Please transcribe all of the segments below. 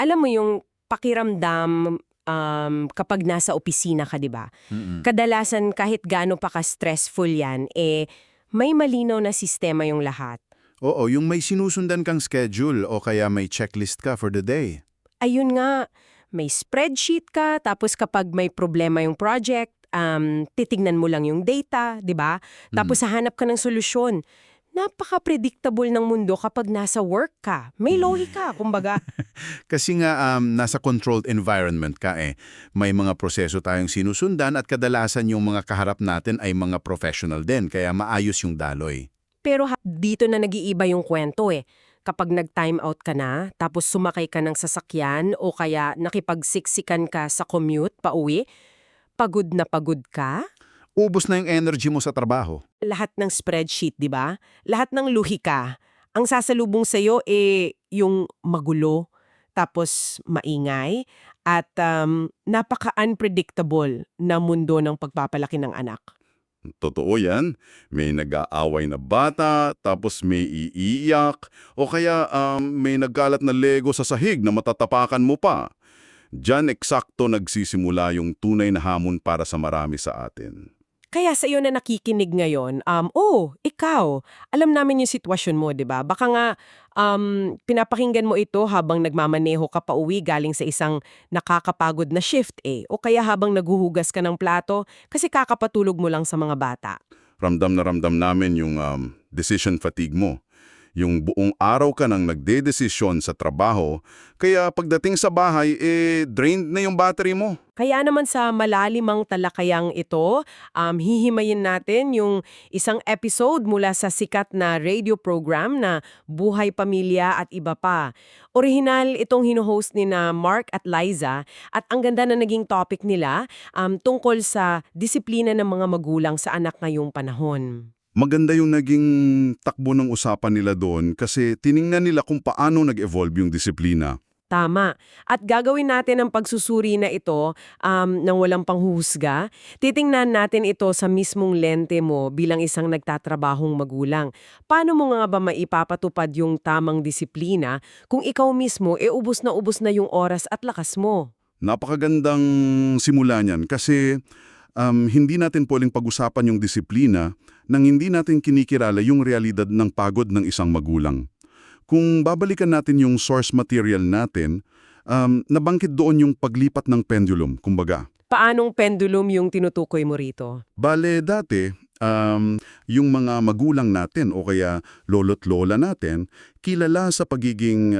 Alam mo yung pakiramdam kapag nasa opisina ka, di ba? Mm-mm. Kadalasan kahit gaano pa ka-stressful yan, may malinaw na sistema yung lahat. Oo, yung may sinusundan kang schedule o kaya may checklist ka for the day. Ayun nga, may spreadsheet ka, tapos kapag may problema yung project, titignan mo lang yung data, di ba? Tapos hahanap ka ng solusyon. Napaka-predictable ng mundo kapag nasa work ka. May lohika, kumbaga. Kasi nga nasa controlled environment ka eh. May mga proseso tayong sinusundan at kadalasan yung mga kaharap natin ay mga professional din, kaya maayos yung daloy. Pero dito na nag-iiba yung kwento eh. Kapag nag-time out ka na, tapos sumakay ka ng sasakyan o kaya nakipagsiksikan ka sa commute pa uwi, pagod na pagod ka. Ubos na yung energy mo sa trabaho. Lahat ng spreadsheet, di ba? Lahat ng luhika. Ang sasalubong sa'yo yung magulo, tapos maingay, at napaka-unpredictable na mundo ng pagpapalaki ng anak. Totoo yan. May nag-aaway na bata, tapos may iiyak, o kaya may nagkalat na Lego sa sahig na matatapakan mo pa. Diyan eksakto nagsisimula yung tunay na hamon para sa marami sa atin. Kaya sa iyo na nakikinig ngayon, ikaw, alam namin yung sitwasyon mo, di ba? Baka nga, pinapakinggan mo ito habang nagmamaneho ka pa uwi galing sa isang nakakapagod na shift o kaya habang naguhugas ka ng plato kasi kakapatulog mo lang sa mga bata. Ramdam na ramdam namin yung decision fatigue mo. Yung buong araw ka nang nagdedesisyon sa trabaho, kaya pagdating sa bahay, drained na yung battery mo. Kaya naman sa malalimang talakayang ito, hihimayin natin yung isang episode mula sa sikat na radio program na Buhay Pamilya at iba pa. Orihinal itong hinuhost ni na Mark at Liza at ang ganda na naging topic nila tungkol sa disiplina ng mga magulang sa anak ngayong panahon. Maganda yung naging takbo ng usapan nila doon kasi tiningnan nila kung paano nag-evolve yung disiplina. Tama. At gagawin natin ang pagsusuri na ito nang walang panghuhusga. Titingnan natin ito sa mismong lente mo bilang isang nagtatrabahong magulang. Paano mo nga ba maipapatupad yung tamang disiplina kung ikaw mismo ubos na yung oras at lakas mo? Napakagandang simula niyan kasi hindi natin pwedeng pag-usapan yung disiplina nang hindi natin kinikilala yung realidad ng pagod ng isang magulang. Kung babalikan natin yung source material natin, nabanggit doon yung paglipat ng pendulum, kumbaga. Paanong pendulum yung tinutukoy mo rito? Bale, dati, yung mga magulang natin o kaya lolo't lola natin, kilala sa pagiging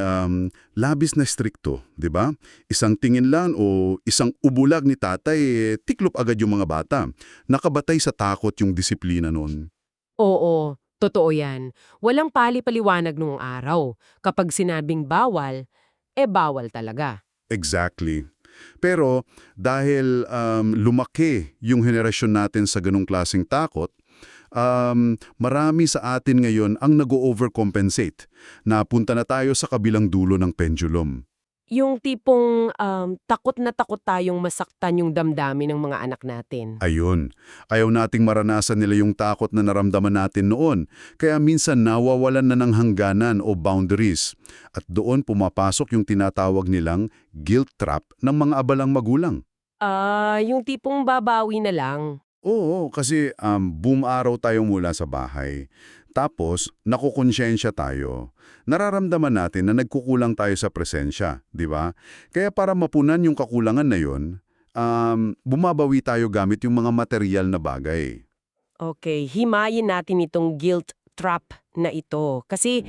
labis na strikto, di ba? Isang tingin lang o isang ubulag ni tatay, tiklop agad yung mga bata. Nakabatay sa takot yung disiplina noon. Oo, totoo yan. Walang pali-paliwanag noong araw. Kapag sinabing bawal, bawal talaga. Exactly. Pero dahil lumaki yung henerasyon natin sa ganung klaseng takot, marami sa atin ngayon ang nag-overcompensate. Napunta na tayo sa kabilang dulo ng pendulum. Yung tipong takot na takot tayong masaktan yung damdamin ng mga anak natin. Ayun, ayaw nating maranasan nila yung takot na naramdaman natin noon. Kaya minsan nawawalan na ng hangganan o boundaries. At doon pumapasok yung tinatawag nilang guilt trap ng mga abalang magulang. Yung tipong babawi na lang. Oo, kasi buong araw tayo mula sa bahay. Tapos, nakukonsensya tayo. Nararamdaman natin na nagkukulang tayo sa presensya, di ba? Kaya para mapunan yung kakulangan na yun, bumabawi tayo gamit yung mga material na bagay. Okay, himayin natin itong guilt trap na ito. Kasi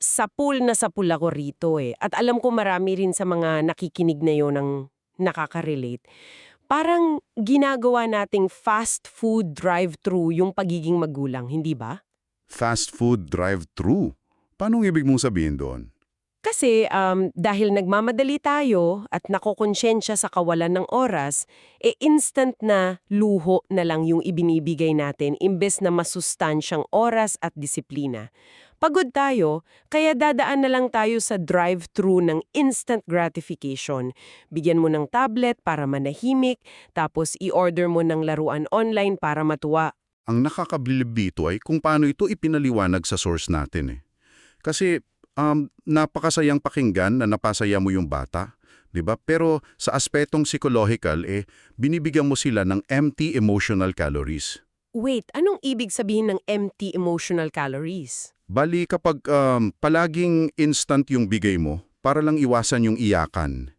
sapul na sapul ako rito At alam ko marami rin sa mga nakikinig na yun ang nakaka-relate. Parang ginagawa nating fast food drive-thru yung pagiging magulang, hindi ba? Fast food drive-thru? Paano ibig mong sabihin doon? Kasi dahil nagmamadali tayo at nakokonsensya sa kawalan ng oras, instant na luho na lang yung ibinibigay natin imbes na masustansyang oras at disiplina. Pagod tayo, kaya dadaan na lang tayo sa drive-thru ng instant gratification. Bigyan mo ng tablet para manahimik, tapos i-order mo ng laruan online para matuwa. Ang nakakabilib dito ay kung paano ito ipinaliwanag sa source natin. Kasi napakasayang pakinggan na napasaya mo yung bata, 'di ba? Pero sa aspetong psychological, binibigyan mo sila ng empty emotional calories. Wait, anong ibig sabihin ng empty emotional calories? Bali kapag palaging instant yung bigay mo, para lang iwasan yung iyakan,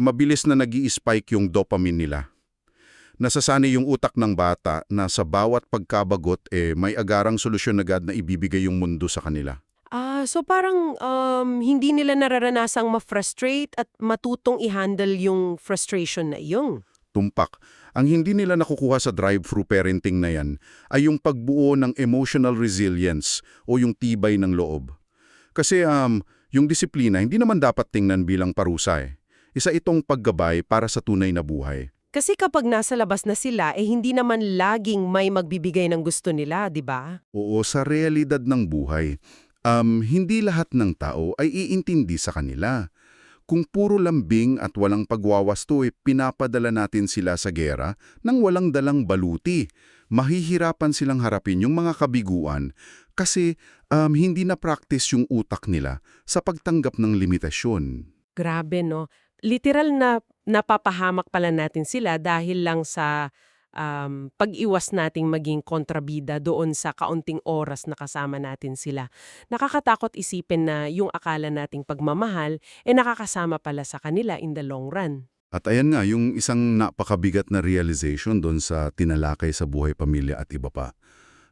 mabilis na nag-i-spike yung dopamine nila. Nasasanay yung utak ng bata na sa bawat pagkabagot, may agarang solusyon agad na ibibigay yung mundo sa kanila. So parang hindi nila nararanasang ma-frustrate at matutong i-handle yung frustration na iyong. Tumpak. Ang hindi nila nakukuha sa drive-thru parenting na yan ay yung pagbuo ng emotional resilience o yung tibay ng loob. Kasi yung disiplina hindi naman dapat tingnan bilang parusa eh. Isa itong paggabay para sa tunay na buhay. Kasi kapag nasa labas na sila, hindi naman laging may magbibigay ng gusto nila, di ba? Oo, sa realidad ng buhay, hindi lahat ng tao ay iintindi sa kanila. Kung puro lambing at walang pagwawasto pinapadala natin sila sa gera nang walang dalang baluti. Mahihirapan silang harapin yung mga kabiguan kasi hindi na practice yung utak nila sa pagtanggap ng limitasyon. Grabe, no? Literal na napapahamak pala natin sila dahil lang sa pag-iwas nating maging kontrabida doon sa kaunting oras na kasama natin sila. Nakakatakot isipin na yung akala nating pagmamahal nakakasama pala sa kanila in the long run. At ayan nga, yung isang napakabigat na realization doon sa tinalakay sa buhay pamilya at iba pa.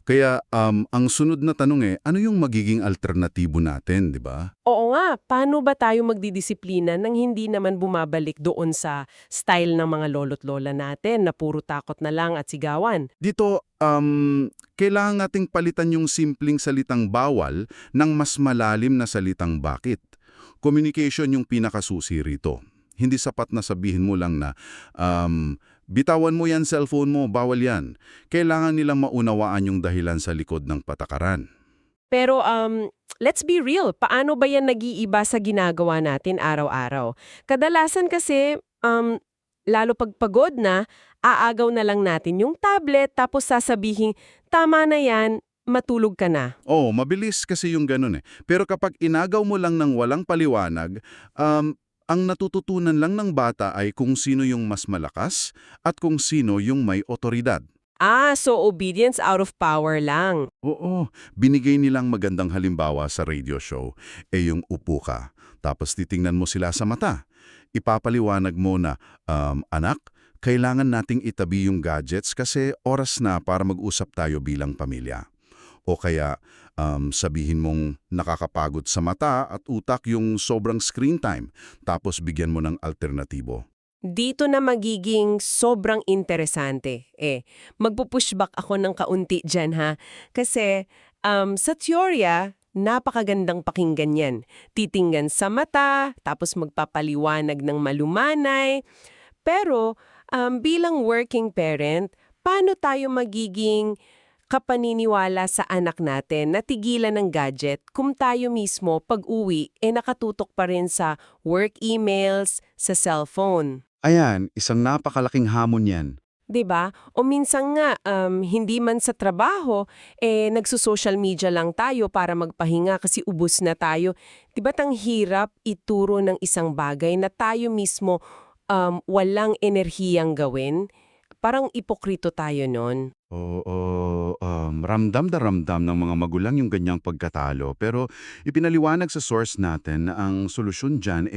Kaya ang sunod na tanong ano yung magiging alternatibo natin, di ba? Oo nga, paano ba tayo magdidisiplina nang hindi naman bumabalik doon sa style ng mga lolo't lola natin na puro takot na lang at sigawan? Dito, kailangan nating palitan yung simpleng salitang bawal ng mas malalim na salitang bakit. Communication yung pinakasusi rito. Hindi sapat na sabihin mo lang na, bitawan mo yan cellphone mo, bawal yan. Kailangan nilang maunawaan yung dahilan sa likod ng patakaran. Pero let's be real, paano ba yan nag-iiba sa ginagawa natin araw-araw? Kadalasan kasi, lalo pag pagod na, aagaw na lang natin yung tablet tapos sasabihin, tama na yan, matulog ka na. Oo, mabilis kasi yung ganun. Pero kapag inagaw mo lang ng walang paliwanag, ang natututunan lang ng bata ay kung sino yung mas malakas at kung sino yung may otoridad. So obedience out of power lang. Oo, binigay nilang magandang halimbawa sa radio show. Yung upo ka, tapos titingnan mo sila sa mata. Ipapaliwanag mo na, anak, kailangan nating itabi yung gadgets kasi oras na para mag-usap tayo bilang pamilya. O kaya sabihin mong nakakapagod sa mata at utak yung sobrang screen time, tapos bigyan mo ng alternatibo. Dito na magiging sobrang interesante. Magpupushback ako ng kaunti dyan ha. Kasi sa teorya, napakagandang pakinggan yan. Titingnan sa mata, tapos magpapaliwanag ng malumanay. Pero bilang working parent, paano tayo magiging kapaniniwala sa anak natin na tigilan ng gadget kung tayo mismo pag-uwi nakatutok pa rin sa work emails, sa cellphone? Ayan, isang napakalaking hamon yan. 'Di ba? O minsan nga, hindi man sa trabaho, nagso-social media lang tayo para magpahinga kasi ubos na tayo. 'Di ba't ang hirap ituro ng isang bagay na tayo mismo walang enerhiyang gawin? Parang ipokrito tayo nun. Oo, ramdam na ramdam ng mga magulang yung ganyang pagkatalo. Pero ipinaliwanag sa source natin na ang solusyon dyan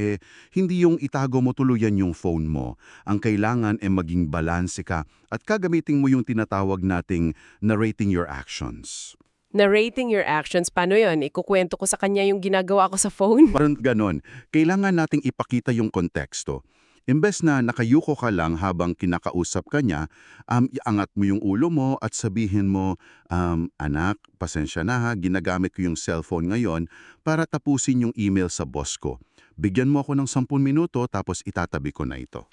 hindi yung itago mo tuluyan yung phone mo. Ang kailangan maging balanse ka at kagamitin mo yung tinatawag nating narrating your actions. Narrating your actions, paano yun? Ikukwento ko sa kanya yung ginagawa ko sa phone? Parang ganon. Kailangan nating ipakita yung konteksto. Imbes na nakayuko ka lang habang kinakausap ka niya, iangat mo yung ulo mo at sabihin mo, anak, pasensya na ha, ginagamit ko yung cellphone ngayon para tapusin yung email sa boss ko. Bigyan mo ako ng 10 minuto tapos itatabi ko na ito.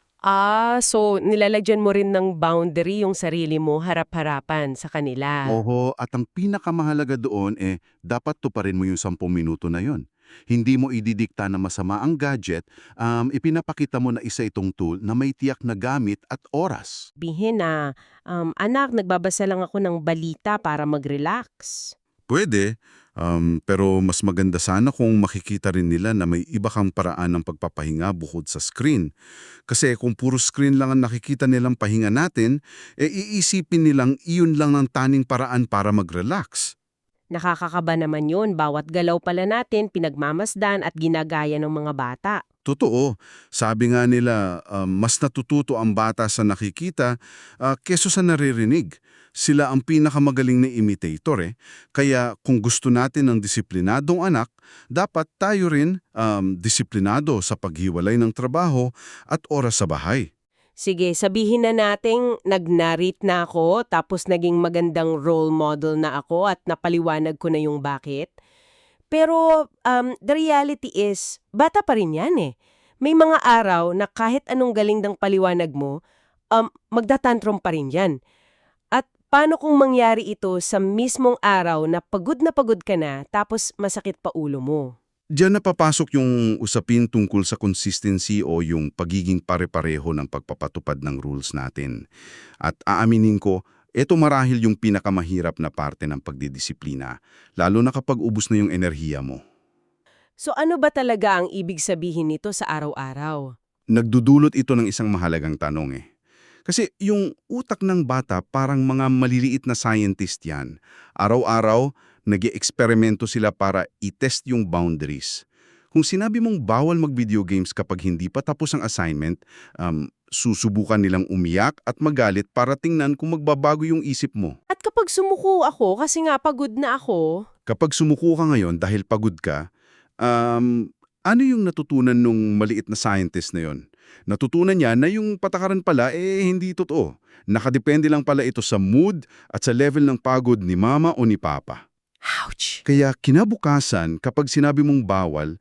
So nilalagyan mo rin ng boundary yung sarili mo harap-harapan sa kanila. Oho, at ang pinakamahalaga doon dapat tuparin mo yung 10 minuto na yon. Hindi mo ididikta na masama ang gadget, ipinapakita mo na isa itong tool na may tiyak na gamit at oras. Bihin na, anak, nagbabasa lang ako ng balita para mag-relax. Pwede, pero mas maganda sana kung makikita rin nila na may iba kang paraan ng pagpapahinga bukod sa screen. Kasi kung puro screen lang ang nakikita nilang pahinga natin, iisipin nilang iyon lang ang taning paraan para mag-relax. Nakakakaba naman yun, bawat galaw pala natin pinagmamasdan at ginagaya ng mga bata. Totoo. Sabi nga nila, mas natututo ang bata sa nakikita keso sa naririnig. Sila ang pinakamagaling na imitator eh. Kaya kung gusto natin ng disiplinadong anak, dapat tayo rin disiplinado sa paghiwalay ng trabaho at oras sa bahay. Sige, sabihin na nating nag-narrate na ako tapos naging magandang role model na ako at napaliwanag ko na yung bakit. Pero the reality is, bata pa rin yan eh. May mga araw na kahit anong galing ng paliwanag mo, magdatantrum pa rin yan. At paano kung mangyari ito sa mismong araw na pagod ka na tapos masakit pa ulo mo? Diyan na papasok yung usapin tungkol sa consistency o yung pagiging pare-pareho ng pagpapatupad ng rules natin. At aaminin ko, ito marahil yung pinakamahirap na parte ng pagdidisiplina, lalo na kapag ubos na yung enerhiya mo. So ano ba talaga ang ibig sabihin nito sa araw-araw? Nagdudulot ito ng isang mahalagang tanong eh. Kasi yung utak ng bata parang mga maliliit na scientist yan. Araw-araw, nag-eksperimento sila para i-test yung boundaries. Kung sinabi mong bawal mag-video games kapag hindi pa tapos ang assignment, susubukan nilang umiyak at magalit para tingnan kung magbabago yung isip mo. At kapag sumuko ako kasi nga pagod na ako, Kapag sumuko ka ngayon dahil pagod ka, ano yung natutunan nung maliit na scientist na yon? Natutunan niya na yung patakaran pala hindi totoo. Nakadepende lang pala ito sa mood at sa level ng pagod ni mama o ni papa. ouch! Kaya kinabukasan kapag sinabi mong bawal,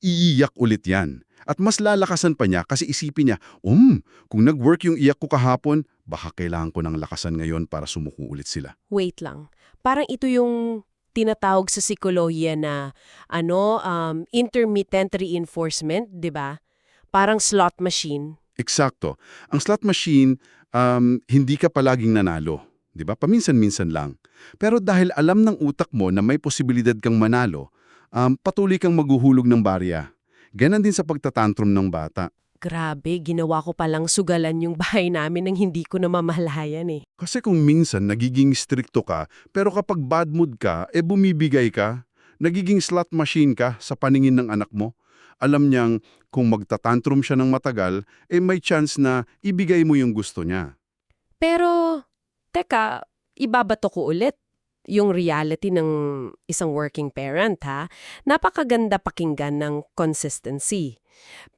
iiyak ulit yan. At mas lalakasan pa niya kasi isipin niya, kung nag-work yung iyak ko kahapon, baka kailangan ko ng lakasan ngayon para sumuko ulit sila. Wait lang. Parang ito yung tinatawag sa psikolohiya na intermittent reinforcement, 'di ba? Parang slot machine. Eksakto. Ang slot machine, hindi ka palaging nanalo. 'Di ba? Paminsan-minsan lang. Pero dahil alam ng utak mo na may posibilidad kang manalo, patuloy kang maghuhulog ng barya. Ganon din sa pagtatantrum ng bata. Grabe, ginawa ko palang sugalan yung bahay namin nang hindi ko namamalayan eh. Kasi kung minsan nagiging stricto ka, pero kapag bad mood ka, bumibigay ka, nagiging slot machine ka sa paningin ng anak mo. Alam niyang kung magtatantrum siya ng matagal, may chance na ibigay mo yung gusto niya. Pero, teka, ibabato ko ulit yung reality ng isang working parent ha. Napakaganda pakinggan ng consistency.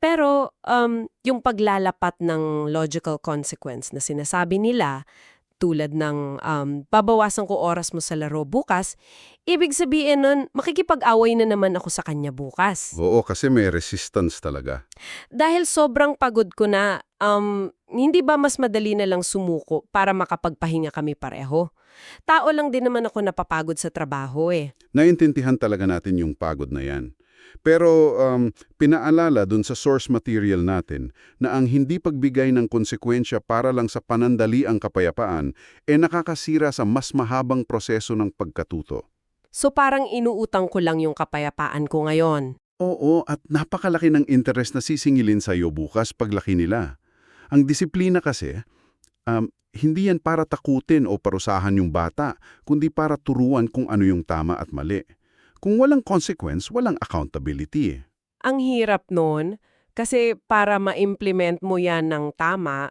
Pero yung paglalapat ng logical consequence na sinasabi nila, tulad ng babawasan ko oras mo sa laro bukas, ibig sabihin nun, makikipag-away na naman ako sa kanya bukas. Oo, kasi may resistance talaga. Dahil sobrang pagod ko na, hindi ba mas madali na lang sumuko para makapagpahinga kami pareho? Tao lang din naman ako napapagod sa trabaho eh. Naintindihan talaga natin yung pagod na yan. Pero pinaalala dun sa source material natin na ang hindi pagbigay ng konsekwensya para lang sa panandaliang kapayapaan nakakasira sa mas mahabang proseso ng pagkatuto. So parang inuutang ko lang yung kapayapaan ko ngayon. Oo, at napakalaki ng interest na sisingilin sa iyo bukas paglaki nila. Ang disiplina kasi, hindi yan para takutin o parusahan yung bata, kundi para turuan kung ano yung tama at mali. Kung walang consequence, walang accountability eh. Ang hirap nun, kasi para ma-implement mo yan ng tama,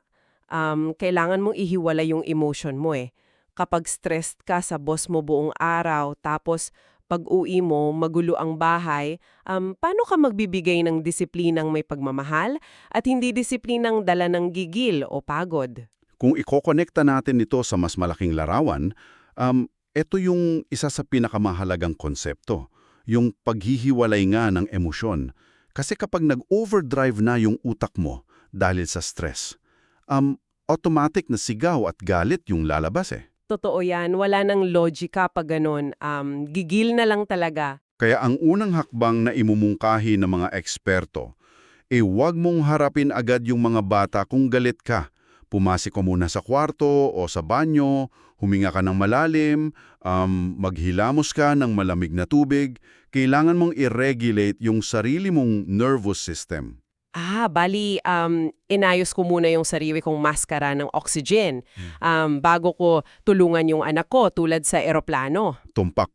kailangan mong ihiwala yung emotion mo eh. Kapag stressed ka sa boss mo buong araw, tapos pag-uwi mo, magulo ang bahay, paano ka magbibigay ng disiplinang may pagmamahal at hindi disiplinang dala ng gigil o pagod? Kung ikokonekta natin ito sa mas malaking larawan, ito yung isa sa pinakamahalagang konsepto, yung paghihiwalay nga ng emosyon. Kasi kapag nag-overdrive na yung utak mo dahil sa stress, automatic na sigaw at galit yung lalabas eh. Totoo yan, wala nang logika pag ganun. Gigil na lang talaga. Kaya ang unang hakbang na imumungkahi ng mga eksperto, huwag mong harapin agad yung mga bata kung galit ka. Pumasok ka muna sa kwarto o sa banyo, huminga ka ng malalim, maghilamos ka ng malamig na tubig. Kailangan mong i-regulate yung sarili mong nervous system. Bali, inayos ko muna yung sarili kong maskara ng oxygen bago ko tulungan yung anak ko tulad sa eroplano. Tumpak.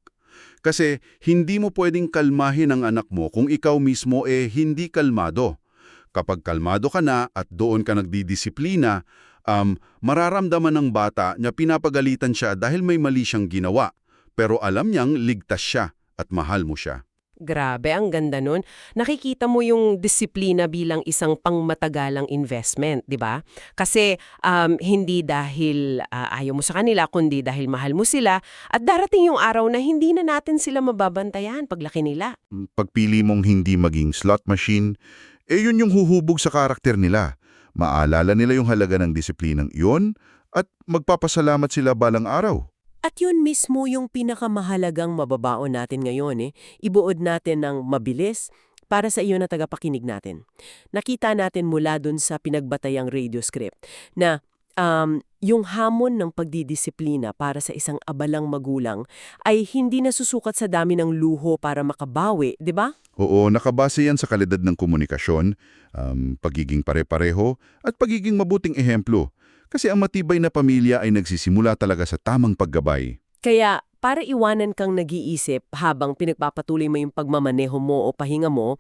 Kasi hindi mo pwedeng kalmahin ang anak mo kung ikaw mismo hindi kalmado. Kapag kalmado ka na at doon ka nagdidisiplina, mararamdaman ng bata na pinapagalitan siya dahil may mali siyang ginawa. Pero alam niyang ligtas siya at mahal mo siya. Grabe, ang ganda nun. Nakikita mo yung disiplina bilang isang pangmatagalang investment, di ba? Kasi hindi dahil ayaw mo sa kanila, kundi dahil mahal mo sila at darating yung araw na hindi na natin sila mababantayan paglaki nila. Pagpili mong hindi maging slot machine, yun yung huhubog sa karakter nila. Maalala nila yung halaga ng disiplinang iyon at magpapasalamat sila balang araw. At yun mismo yung pinakamahalagang mababaon natin ngayon. Ibuod natin ng mabilis para sa iyo na tagapakinig natin. Nakita natin mula dun sa pinagbatayang radio script na yung hamon ng pagdidisiplina para sa isang abalang magulang ay hindi nasusukat sa dami ng luho para makabawi, di ba? Oo, nakabase yan sa kalidad ng komunikasyon, pagiging pare-pareho, at pagiging mabuting ehemplo. Kasi ang matibay na pamilya ay nagsisimula talaga sa tamang paggabay. Kaya para iwanan kang nag-iisip habang pinagpapatuloy mo yung pagmamaneho mo o pahinga mo,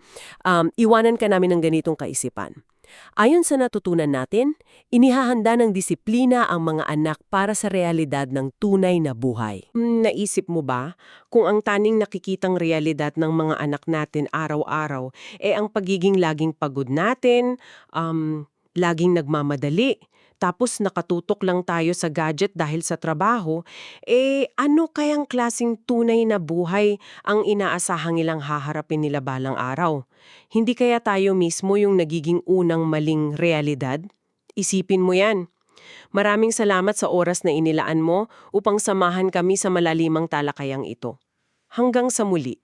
iwanan ka namin ng ganitong kaisipan. Ayon sa natutunan natin, inihahanda ng disiplina ang mga anak para sa realidad ng tunay na buhay. Naisip mo ba kung ang taning nakikitang realidad ng mga anak natin araw-araw ang pagiging laging pagod natin, laging nagmamadali, tapos nakatutok lang tayo sa gadget dahil sa trabaho, ano kayang klasing tunay na buhay ang inaasahang ilang haharapin nila balang araw? Hindi kaya tayo mismo yung nagiging unang maling realidad? Isipin mo yan. Maraming salamat sa oras na inilaan mo upang samahan kami sa malalimang talakayang ito. Hanggang sa muli.